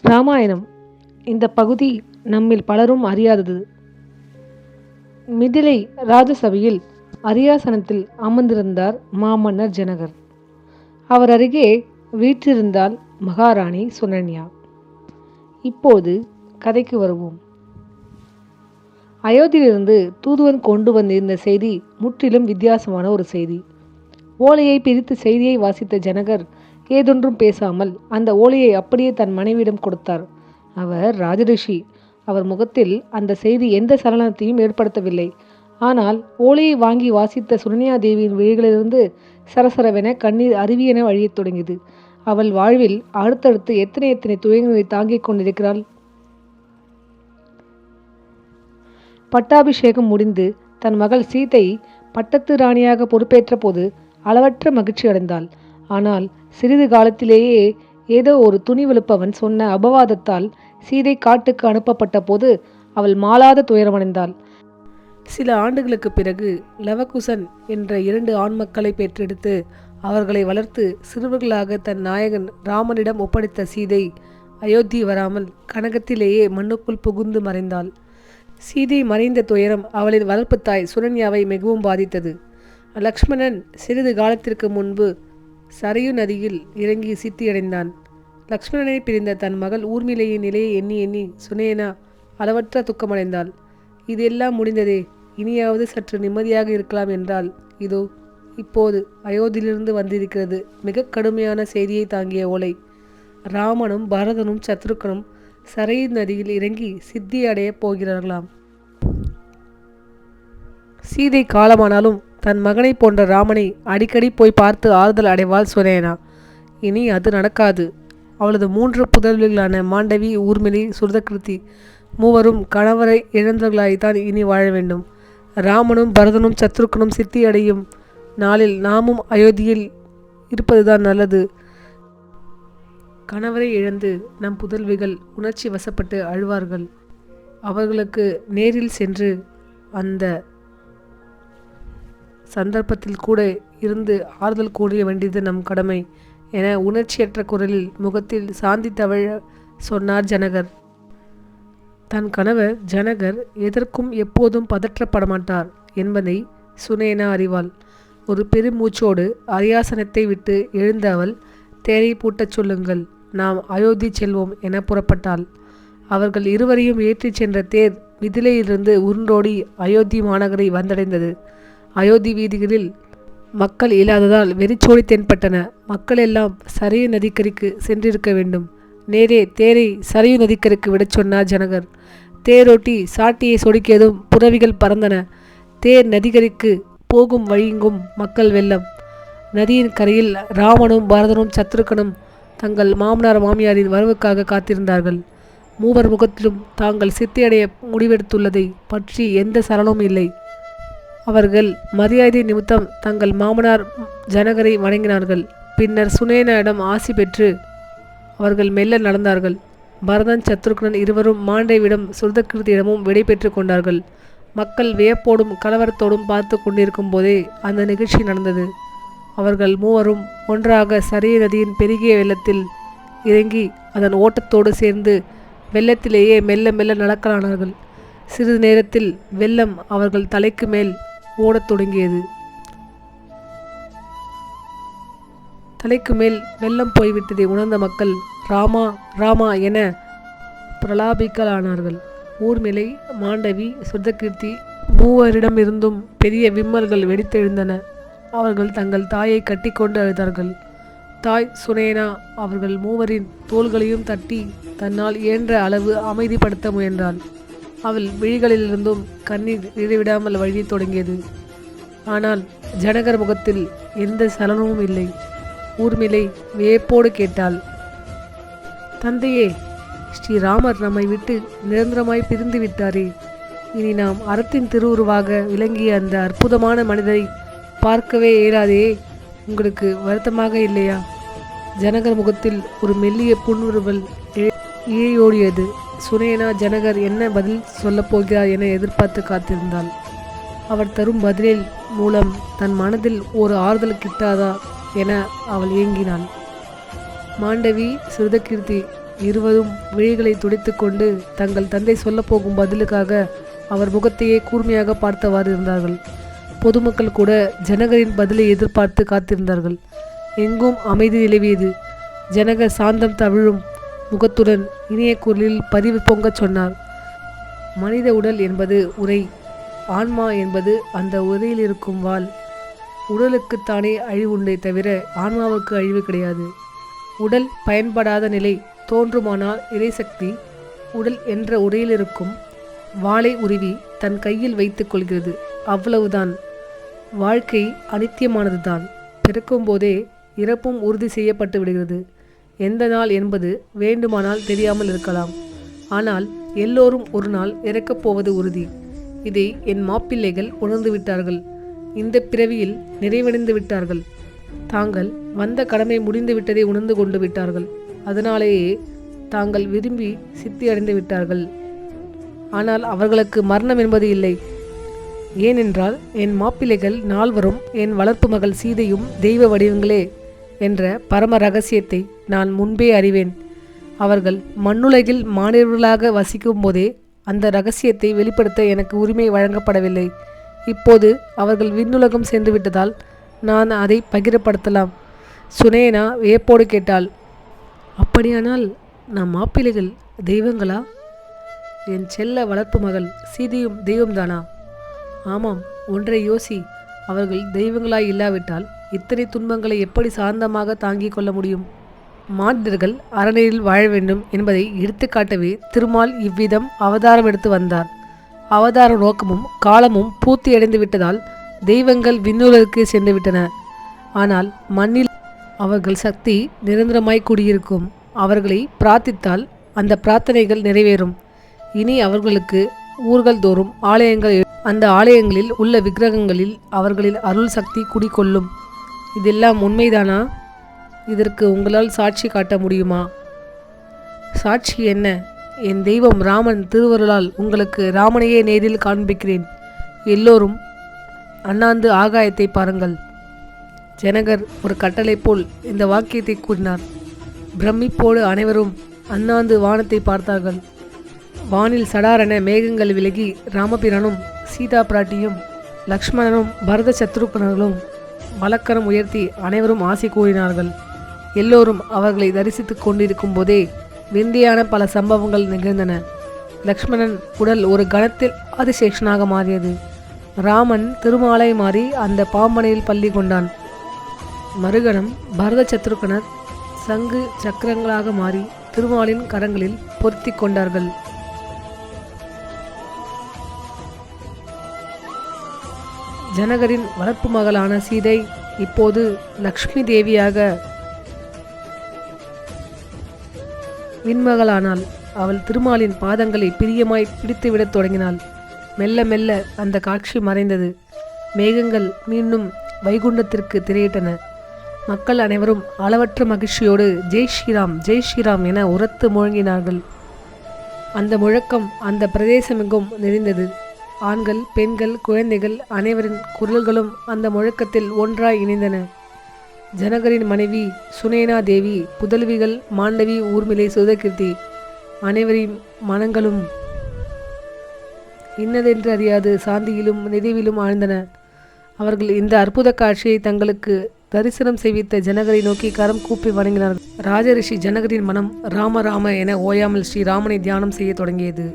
ராமாயணம். இந்த பகுதி நம்மில் பலரும் அறியாதது. மிதிலை ராஜசபையில் அரியாசனத்தில் அமர்ந்திருந்தார் மாமன்னர் ஜனகர். அவர் அருகே வீற்றிருந்தாள் மகாராணி சுனன்யா. இப்போது கதைக்கு வருவோம். அயோத்தியிலிருந்து தூதுவன் கொண்டு வந்திருந்த செய்தி முற்றிலும் வித்தியாசமான ஒரு செய்தி. ஓலையை பிரித்து செய்தியை வாசித்த ஜனகர் ஏதொன்றும் பேசாமல் அந்த ஓலையை அப்படியே தன் மனைவியிடம் கொடுத்தார். அவர் ராஜரிஷி. அவர் முகத்தில் அந்த செய்தி எந்த சலனத்தையும் ஏற்படுத்தவில்லை. ஆனால் ஓலையை வாங்கி வாசித்த சுனன்யா தேவியின் விழிகளிலிருந்து சரசரவென கண்ணீர் அருவியென வழியத் தொடங்கியது. அவள் வாழ்வில் அடுத்தடுத்து எத்தனை எத்தனை துயரங்களை தாங்கிக் கொண்டிருக்கிறாள். பட்டாபிஷேகம் முடிந்து தன் மகள் சீதை பட்டத்து ராணியாக பொறுப்பேற்ற போது அளவற்ற மகிழ்ச்சி அடைந்தாள். ஆனால் சிறிது காலத்திலேயே ஏதோ ஒரு துணிவெழுப்பவன் சொன்ன அபவாதத்தால் சீதை காட்டுக்கு அனுப்பப்பட்ட போது அவள் மாளாத துயரமடைந்தாள். சில ஆண்டுகளுக்கு பிறகு லவகுசன் என்ற 2 ஆண் மக்களை பெற்றெடுத்து அவர்களை வளர்த்து சிறுவர்களாக தன் நாயகன் ராமனிடம் ஒப்படைத்த சீதை அயோத்தி வராமல் கனகத்திலேயே மண்ணுக்குள் புகுந்து மறைந்தாள். சீதை மறைந்த துயரம் அவளின் வளர்ப்பு தாய் சுனன்யாவை மிகவும் பாதித்தது. லக்ஷ்மணன் சிறிது காலத்திற்கு முன்பு சரையு நதியில் இறங்கி சித்தியடைந்தான். லக்ஷ்மணனை பிரிந்த தன் மகள் ஊர்மிளையின் நிலையை எண்ணி எண்ணி சுனேனா அளவற்ற துக்கமடைந்தாள். இதெல்லாம் முடிந்ததே, இனியாவது சற்று நிம்மதியாக இருக்கலாம் என்றால் இதோ இப்போது அயோத்தியிலிருந்து வந்திருக்கிறது மிக கடுமையான செய்தியை தாங்கிய ஓலை. ராமனும் பரதனும் சத்ருக்கனும் சரையு நதியில் இறங்கி சித்தி அடையப் போகிறார்களாம். சீதை காலமானாலும் தன் மகனை போன்ற ராமனை அடிக்கடி போய் பார்த்து ஆறுதல் அடைவாள் சுனேனா. இனி அது நடக்காது. அவளது 3 புதல்விகளான மாண்டவி, ஊர்மிளை, சுருதகிருத்தி மூவரும் கணவரை இழந்தவர்களாய்த்தான் இனி வாழ வேண்டும். ராமனும் பரதனும் சத்ருக்கனும் சித்தி அடையும் நாளில் நாமும் அயோத்தியில் இருப்பதுதான் நல்லது. கணவரை இழந்து நம் புதல்விகள் உணர்ச்சி வசப்பட்டு அழுவார்கள். அவர்களுக்கு நேரில் சென்று அந்த சந்தர்ப்பத்தில் கூட இருந்து ஆறுதல் கூறிய வேண்டியது நம் கடமை என உணர்ச்சியற்ற குரலில் முகத்தில் சாந்தி தவழ சொன்னார் ஜனகர். தன் கணவர் ஜனகர் எதற்கும் எப்போதும் பதற்றப்படமாட்டார் என்பதை சுனேனா அறிவாள். ஒரு பெருமூச்சோடு அரியாசனத்தை விட்டு எழுந்த அவள், தேரை பூட்டச் சொல்லுங்கள், நாம் அயோத்தி செல்வோம் என புறப்பட்டாள். அவர்கள் இருவரையும் ஏற்றிச் சென்ற தேர் மிதிலையிலிருந்து உருண்டோடி அயோத்தி மாநகரை வந்தடைந்தது. அயோத்தி வீதிகளில் மக்கள் இல்லாததால் வெறிச்சோடி தென்பட்டன. மக்கள் எல்லாம் சரையு நதிக்கரைக்கு சென்றிருக்க வேண்டும். நேரே தேரை சரையு நதிக்கரைக்கு விடச் சொன்னார் ஜனகர். தேரோட்டி சாட்டியை சொடுக்கியதும் புறவிகள் பறந்தன. தேர் நதிக்கரைக்கு போகும் வழியெங்கும் மக்கள் வெள்ளம். நதியின் கரையில் ராமனும் பரதனும் சத்ருக்கனும் தங்கள் மாமனார் மாமியாரின் வரவுக்காக காத்திருந்தார்கள். மூவர் முகத்திலும் தாங்கள் சித்தியடைய முடிவெடுத்துள்ளதை பற்றி எந்த சலனமும் இல்லை. அவர்கள் மரியாதை நிமித்தம் தங்கள் மாமனார் ஜனகரை வணங்கினார்கள். பின்னர் சுனேனாவிடம் ஆசி பெற்று அவர்கள் மெல்ல நடந்தார்கள். பரதன் சத்ருக்னன் இருவரும் மாண்டவியிடம் சுருதகிருத்தியிடமும் விடை பெற்று கொண்டார்கள். மக்கள் வியப்போடும் கலவரத்தோடும் பார்த்து கொண்டிருக்கும் போதே அந்த நிகழ்ச்சி நடந்தது. அவர்கள் மூவரும் ஒன்றாக சரையு நதியின் பெருகிய வெள்ளத்தில் இறங்கி அதன் ஓட்டத்தோடு சேர்ந்து வெள்ளத்திலேயே மெல்ல மெல்ல நடக்கலானார்கள். சிறிது நேரத்தில் வெள்ளம் அவர்கள் தலைக்கு மேல் ஓடத் தொடங்கியது. தலைக்கு மேல் வெள்ளம் போய்விட்டதை உணர்ந்த மக்கள் ராமா ராமா என பிரலாபிக்கலானார்கள். ஊர்மிளை, மாண்டவி, சுருதகிருத்தி மூவரிடமிருந்தும் பெரிய விம்மல்கள் வெடித்தெழுந்தன. அவர்கள் தங்கள் தாயை கட்டிக்கொண்டு அழுதார்கள். தாய் சுனேனா அவர்கள் மூவரின் தோள்களையும் தட்டி தன்னால் இயன்ற அளவு அமைதிப்படுத்த முயன்றாள். அவள் விழிகளிலிருந்தும் கண்ணீர் இடைவிடாமல் வழியத் தொடங்கியது. ஆனால் ஜனகர் முகத்தில் எந்த சலனமும் இல்லை. ஊர்மிளை வியப்போடு கேட்டாள், தந்தையே, ஸ்ரீராமர் நம்மை விட்டு நிரந்தரமாய் பிரிந்து விட்டாரே. இனி நாம் அறத்தின் திருவுருவாக விளங்கிய அந்த அற்புதமான மனிதரை பார்க்கவே இயலாதே. உங்களுக்கு வருத்தமாக இல்லையா? ஜனகர் முகத்தில் ஒரு மெல்லிய புன்முறுவல் இழையோடியது. சுனேனா ஜனகர் என்ன பதில் சொல்லப் போகிறார் என எதிர்பார்த்து காத்திருந்தாள். அவர் தரும் பதிலில் மூலம் தன் மனதில் ஒரு ஆறுதல் கிட்டாதா என அவள் ஏங்கினாள். மாண்டவி, சுருதகிருத்தி இருவரும் விழிகளை துடைத்துக்கொண்டு தங்கள் தந்தை சொல்லப்போகும் பதிலுக்காக அவர் முகத்தையே கூர்மையாக பார்த்தவாறு இருந்தார்கள். பொதுமக்கள் கூட ஜனகரின் பதிலை எதிர்பார்த்து காத்திருந்தார்கள். எங்கும் அமைதி நிலவியது. ஜனகர் சாந்தம் தவிழும் முகத்துடன் இனிய குரலில் பதிவு பொங்கச் சொன்னார். மனித உடல் என்பது உரை, ஆன்மா என்பது அந்த உரையில் இருக்கும் வாள். உடலுக்குத்தானே அழிவுண்டே தவிர ஆன்மாவுக்கு அழிவு கிடையாது. உடல் பயன்படாத நிலை தோன்றுமானால் இறைசக்தி உடல் என்ற உரையில் இருக்கும் வாளை உருவி தன் கையில் வைத்துக் கொள்கிறது. அவ்வளவுதான். வாழ்க்கை அனித்தியமானதுதான். பிறக்கும் போதே இறப்பும் உறுதி செய்யப்பட்டு விடுகிறது. எந்த நாள் என்பது வேண்டுமானால் தெரியாமல் இருக்கலாம். ஆனால் எல்லோரும் ஒரு நாள் இறக்கப் போவது உறுதி. இதை என் மாப்பிள்ளைகள் உணர்ந்து விட்டார்கள். இந்த பிறவியில் நிறைவடைந்து விட்டார்கள். தாங்கள் வந்த கடமை முடிந்து விட்டதை உணர்ந்து கொண்டு விட்டார்கள். அதனாலேயே தாங்கள் விரும்பி சித்தி அடைந்து விட்டார்கள். ஆனால் அவர்களுக்கு மரணம் என்பது இல்லை. ஏனென்றால் என் மாப்பிள்ளைகள் நால்வரும் என் வளர்ப்பு மகள் சீதையும் தெய்வ வடிவங்களே என்ற பரம ரகசியத்தை நான் முன்பே அறிவேன். அவர்கள் மண்ணுலகில் மாணவர்களாக வசிக்கும் போதே அந்த ரகசியத்தை வெளிப்படுத்த எனக்கு உரிமை வழங்கப்படவில்லை. இப்போது அவர்கள் விண்ணுலகம் சென்று விட்டதால் நான் அதை பகிரப்படுத்தலாம். சுனேனா வியப்போடு கேட்டாள். அப்படியானால் நம் மாப்பிள்ளைகள் தெய்வங்களா? என் செல்ல வளர்ப்பு மகள் சீதையும் தெய்வம்தானா? ஆமாம், ஒன்றை யோசி. அவர்கள் தெய்வங்களாய் இல்லாவிட்டால் இத்தனை துன்பங்களை எப்படி சாந்தமாக தாங்கிக் கொள்ள முடியும்? மானிடர்கள் அறநெறியில் வாழ வேண்டும் என்பதை எடுத்துக்காட்டவே திருமால் இவ்விதம் அவதாரம் எடுத்து வந்தார். அவதார நோக்கமும் காலமும் பூர்த்தியடைந்து விட்டதால் தெய்வங்கள் விண்ணுலகுக்கு சென்று விட்டன. ஆனால் மண்ணில் அவர்கள் சக்தி நிரந்தரமாய் குடியிருக்கும். அவர்களை பிரார்த்தித்தால் அந்த பிரார்த்தனைகள் நிறைவேறும். இனி அவர்களுக்கு ஊர்கள் தோறும் ஆலயங்கள், அந்த ஆலயங்களில் உள்ள விக்கிரகங்களில் அவர்களின் அருள் சக்தி குடிகொள்ளும். இதெல்லாம் உண்மைதானா? இதற்கு உங்களால் சாட்சி காட்ட முடியுமா? சாட்சி என்ன? என் தெய்வம் ராமன் திருவருளால் உங்களுக்கு ராமனையே நேரில் காண்பிக்கிறேன். எல்லோரும் அண்ணாந்து ஆகாயத்தை பாருங்கள். ஜனகர் ஒரு கட்டளை போல் இந்த வாக்கியத்தை கூறினார். பிரமிப்போடு அனைவரும் அண்ணாந்து வானத்தை பார்த்தார்கள். வானில் சடாரென மேகங்கள் விலகி ராமபிரானும் சீதா பிராட்டியும் லக்ஷ்மணனும் பரத சத்ருகனர்களும் வலக்கரம் உயர்த்தி அனைவரும் ஆசை கூறினார்கள். எல்லோரும் அவர்களை தரிசித்துக் கொண்டிருக்கும் போதே விந்தையான பல சம்பவங்கள் நிகழ்ந்தன. லக்ஷ்மணன் உடல் ஒரு கணத்தில் ஆதிசேஷனாக மாறியது. ராமன் திருமாலை மாறி அந்த பாம்பனையில் பள்ளி கொண்டான். மறுகணம் பரத சத்ருகனர் சங்கு சக்கரங்களாக மாறி திருமாலின் கரங்களில் பொருத்தி கொண்டார்கள். ஜனகரின் வளர்ப்பு மகளான சீதை இப்போது லக்ஷ்மி தேவியாக விண்மகளானாள். அவள் திருமாலின் பாதங்களை பிரியமாய் பிடித்துவிடத் தொடங்கினாள். மெல்ல மெல்ல அந்த காட்சி மறைந்தது. மேகங்கள் மீண்டும் வைகுண்டத்திற்கு திரையிட்டன. மக்கள் அனைவரும் அளவற்ற மகிழ்ச்சியோடு ஜெய் ஸ்ரீராம், ஜெய் ஸ்ரீராம் என உரத்து முழங்கினார்கள். அந்த முழக்கம் அந்த பிரதேசமெங்கும் நிறைந்தது. ஆண்கள், பெண்கள், குழந்தைகள் அனைவரின் குரல்களும் அந்த முழக்கத்தில் ஒன்றாய் இணைந்தன. ஜனகரின் மனைவி சுனேனா தேவி, புதல்விகள் மாண்டவி, ஊர்மிளை, சுதகீர்த்தி அனைவரின் மனங்களும் இன்னதென்று அறியாது சாந்தியிலும் நிறைவிலும் ஆழ்ந்தன. அவர்கள் இந்த அற்புத காட்சியை தங்களுக்கு தரிசனம் செய்வித்த ஜனகரை நோக்கி கரம் கூப்பி வணங்கினார்கள். ராஜரிஷி ஜனகரின் மனம் ராம ராம என ஓயாமல் ஸ்ரீராமனை தியானம் செய்ய தொடங்கியது.